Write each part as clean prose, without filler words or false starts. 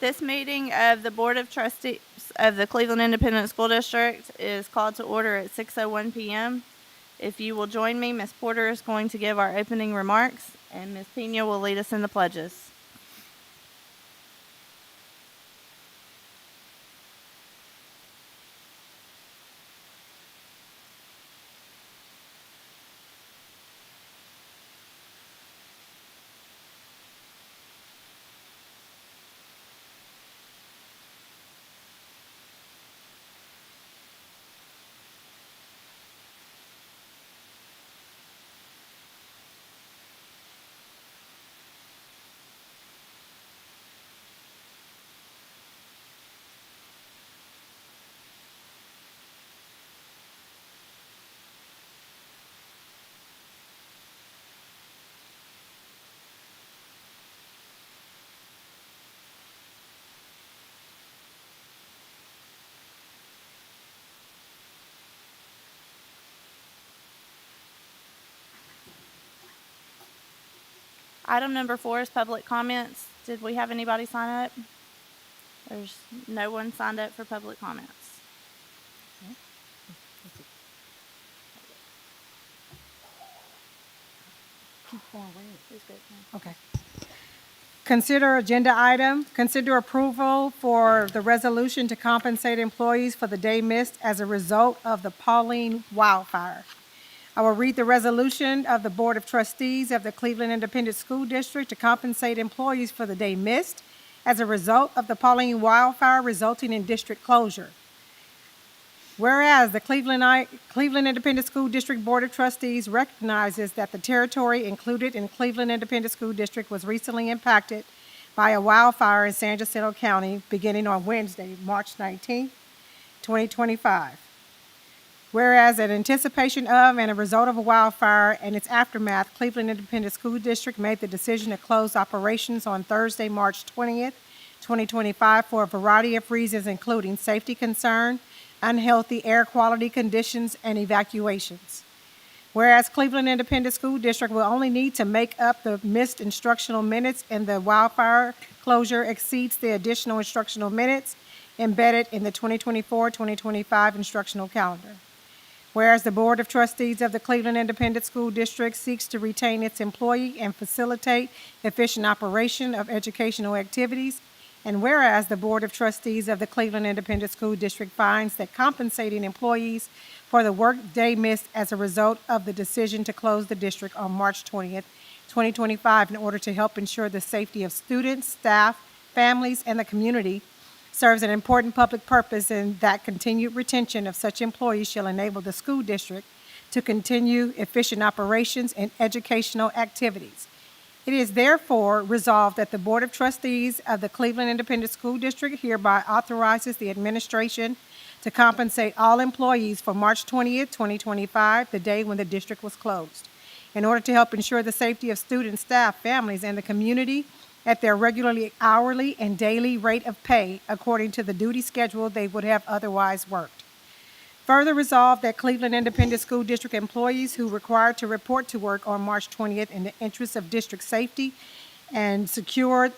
This meeting of the Board of Trustees of the Cleveland Independent School District is called to order at 6:01 p.m. If you will join me, Ms. Porter is going to give our opening remarks, and Ms. Pena will lead us in the pledges. Item number 4 is public comments. Did we have anybody sign up? There's no one signed up for public comments. Okay. Consider approval for the resolution to compensate employees for the day missed as a result of the Pauline wildfire. I will read the resolution of the Board of Trustees of the Cleveland Independent School District to compensate employees for the day missed as a result of the Pauline wildfire resulting in district closure. Whereas the Cleveland Independent School District Board of Trustees recognizes that the territory included in Cleveland Independent School District was recently impacted by a wildfire in San Jacinto County beginning on Wednesday, March 19, 2025. Whereas in anticipation of and a result of a wildfire and its aftermath, Cleveland Independent School District made the decision to close operations on Thursday, March 20th, 2025 for a variety of reasons, including safety concern, unhealthy air quality conditions, and evacuations. Whereas Cleveland Independent School District will only need to make up the missed instructional minutes and the wildfire closure exceeds the additional instructional minutes embedded in the 2024-2025 instructional calendar. Whereas the Board of Trustees of the Cleveland Independent School District seeks to retain its employee and facilitate efficient operation of educational activities, and whereas the Board of Trustees of the Cleveland Independent School District finds that compensating employees for the workday missed as a result of the decision to close the district on March 20th, 2025 in order to help ensure the safety of students, staff, families, and the community serves an important public purpose, and that continued retention of such employees shall enable the school district to continue efficient operations and educational activities. It is therefore resolved that the Board of Trustees of the Cleveland Independent School District hereby authorizes the administration to compensate all employees for March 20th, 2025, the day when the district was closed, in order to help ensure the safety of students, staff, families, and the community at their regularly hourly and daily rate of pay according to the duty schedule they would have otherwise worked. Further resolved that Cleveland Independent School District employees who required to report to work on March 20th in the interest of district safety and secure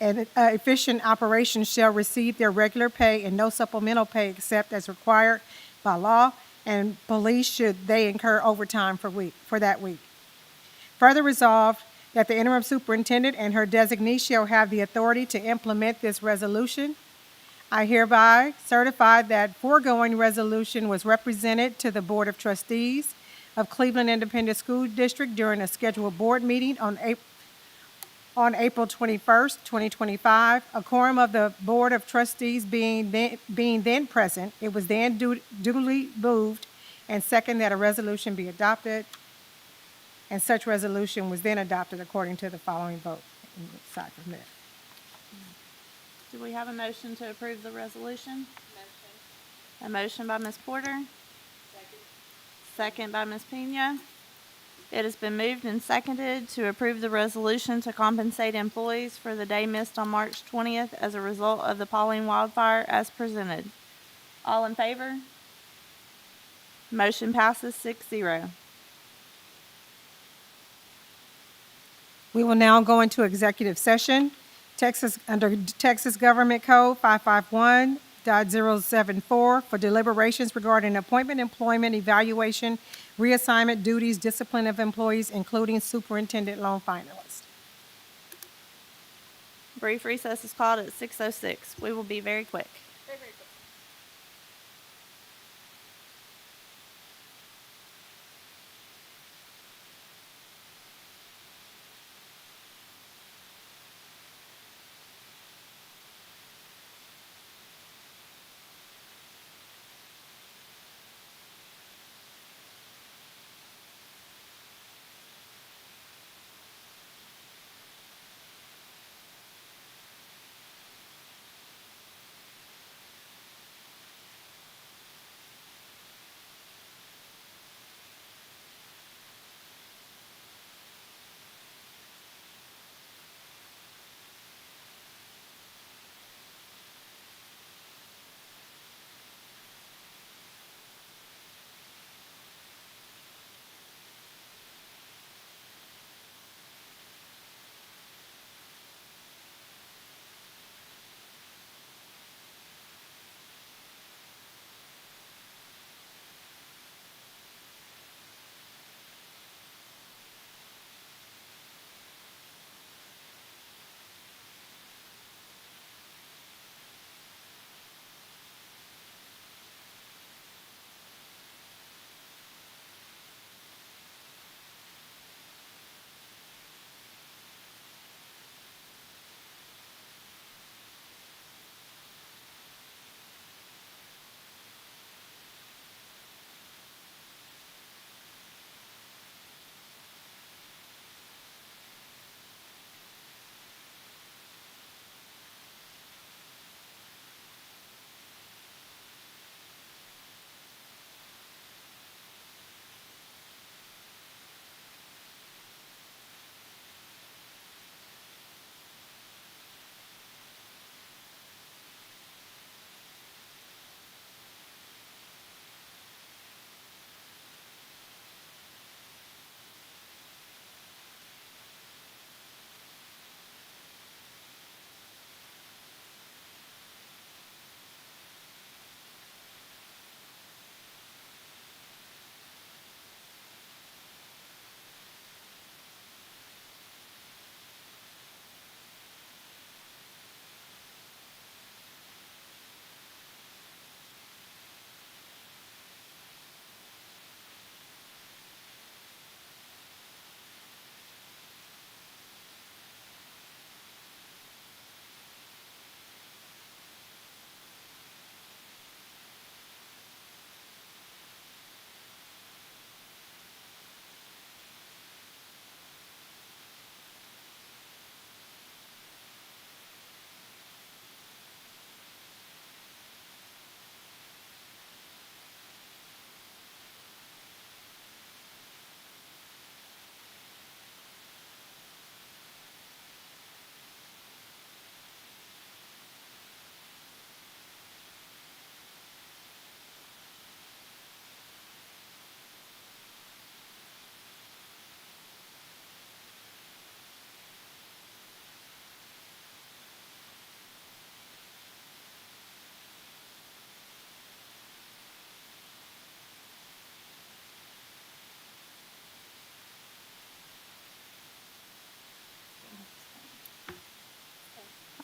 and efficient operations shall receive their regular pay and no supplemental pay except as required by law, and police should they incur overtime for that week. Further resolved that the interim superintendent and her designee shall have the authority to implement this resolution. I hereby certify that foregoing resolution was represented to the Board of Trustees of Cleveland Independent School District during a scheduled board meeting on April 21st, 2025. A quorum of the Board of Trustees being then present, it was then duly moved and second that a resolution be adopted, and such resolution was then adopted according to the following vote. Aside from that. Do we have a motion to approve the resolution? Motion. A motion by Ms. Porter. Second by Ms. Pena. It has been moved and seconded to approve the resolution to compensate employees for the day missed on March 20th as a result of the Pauline wildfire as presented. All in favor? Motion passes 6-0. We will now go into executive session. Under Texas Government Code 551.074 for deliberations regarding appointment, employment, evaluation, reassignment, duties, discipline of employees, including superintendent loan finalists. Brief recess is called at 6:06. We will be very quick.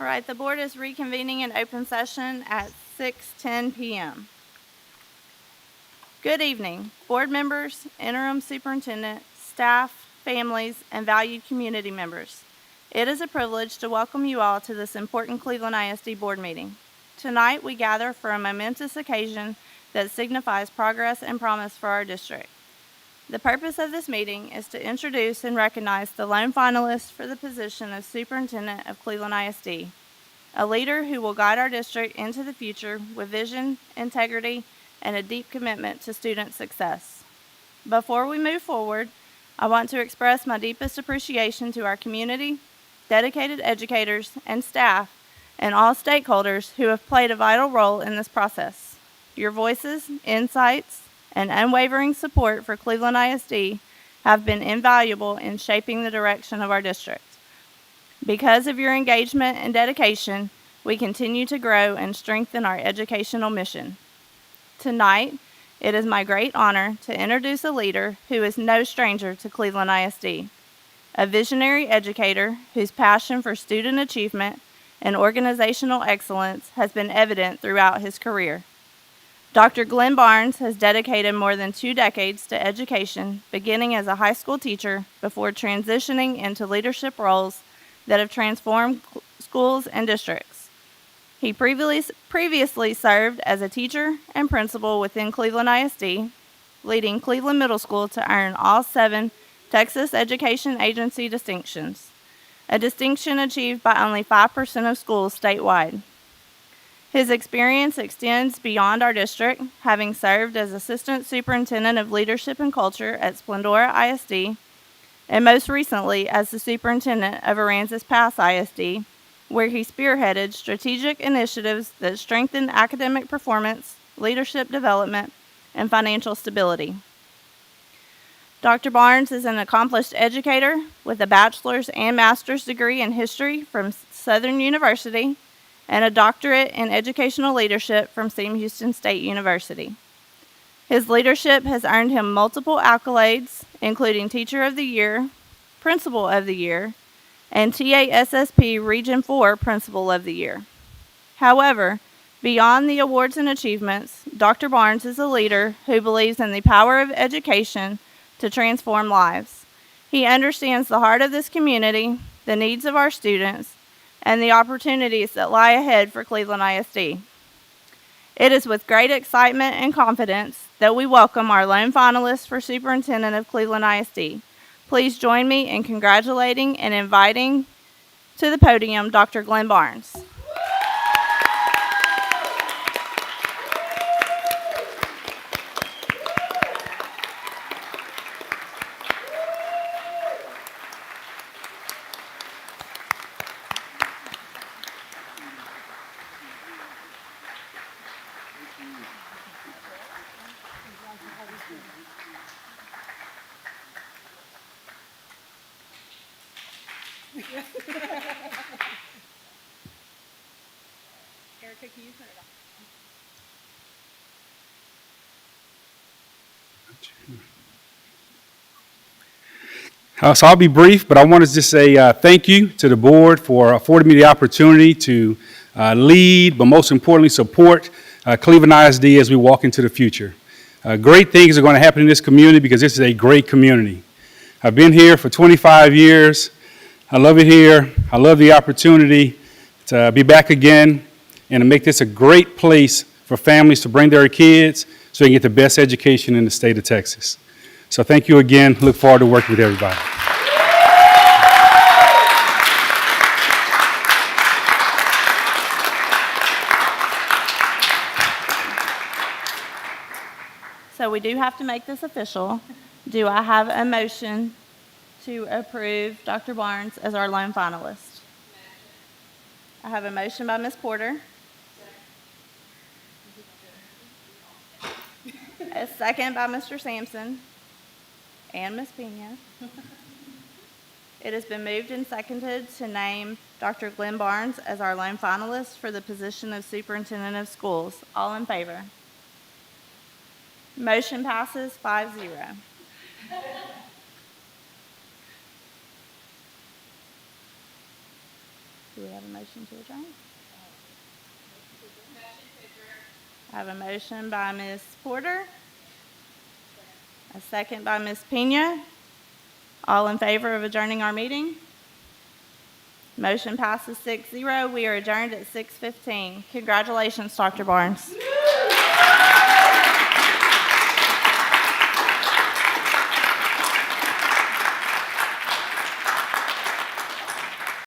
All right, the board is reconvening in open session at 6:10 p.m. Good evening, board members, interim superintendent, staff, families, and valued community members. It is a privilege to welcome you all to this important Cleveland ISD board meeting. Tonight, we gather for a momentous occasion that signifies progress and promise for our district. The purpose of this meeting is to introduce and recognize the lone finalist for the position of Superintendent of Cleveland ISD, a leader who will guide our district into the future with vision, integrity, and a deep commitment to student success. Before we move forward, I want to express my deepest appreciation to our community, dedicated educators and staff, and all stakeholders who have played a vital role in this process. Your voices, insights, and unwavering support for Cleveland ISD have been invaluable in shaping the direction of our district. Because of your engagement and dedication, we continue to grow and strengthen our educational mission. Tonight, it is my great honor to introduce a leader who is no stranger to Cleveland ISD, a visionary educator whose passion for student achievement and organizational excellence has been evident throughout his career. Dr. Glenn Barnes has dedicated more than 2 decades to education, beginning as a high school teacher before transitioning into leadership roles that have transformed schools and districts. He previously served as a teacher and principal within Cleveland ISD, leading Cleveland Middle School to earn all 7 Texas Education Agency distinctions, a distinction achieved by only 5% of schools statewide. His experience extends beyond our district, having served as Assistant Superintendent of Leadership and Culture at Splendora ISD, and most recently as the Superintendent of Aransas Pass ISD, where he spearheaded strategic initiatives that strengthen academic performance, leadership development, and financial stability. Dr. Barnes is an accomplished educator with a bachelor's and master's degree in history from Southern University and a doctorate in educational leadership from Sam Houston State University. His leadership has earned him multiple accolades, including Teacher of the Year, Principal of the Year, and TASSP Region 4 Principal of the Year. However, beyond the awards and achievements, Dr. Barnes is a leader who believes in the power of education to transform lives. He understands the heart of this community, the needs of our students, and the opportunities that lie ahead for Cleveland ISD. It is with great excitement and confidence that we welcome our lone finalist for Superintendent of Cleveland ISD. Please join me in congratulating and inviting to the podium Dr. Glenn Barnes. Erica, can you turn it off? So I'll be brief, but I want to just say thank you to the board for affording me the opportunity to lead, but most importantly, support Cleveland ISD as we walk into the future. Great things are going to happen in this community because this is a great community. I've been here for 25 years. I love it here. I love the opportunity to be back again and to make this a great place for families to bring their kids so they can get the best education in the state of Texas. So thank you again. Look forward to working with everybody. So we do have to make this official. Do I have a motion to approve Dr. Barnes as our lone finalist? I have a motion by Ms. Porter. A second by Mr. Sampson and Ms. Pena. It has been moved and seconded to name Dr. Glenn Barnes as our lone finalist for the position of Superintendent of Schools. All in favor? Motion passes 5-0. Do we have a motion to adjourn? I have a motion by Ms. Porter. A second by Ms. Pena. All in favor of adjourning our meeting? Motion passes 6-0. We are adjourned at 6:15. Congratulations, Dr. Barnes.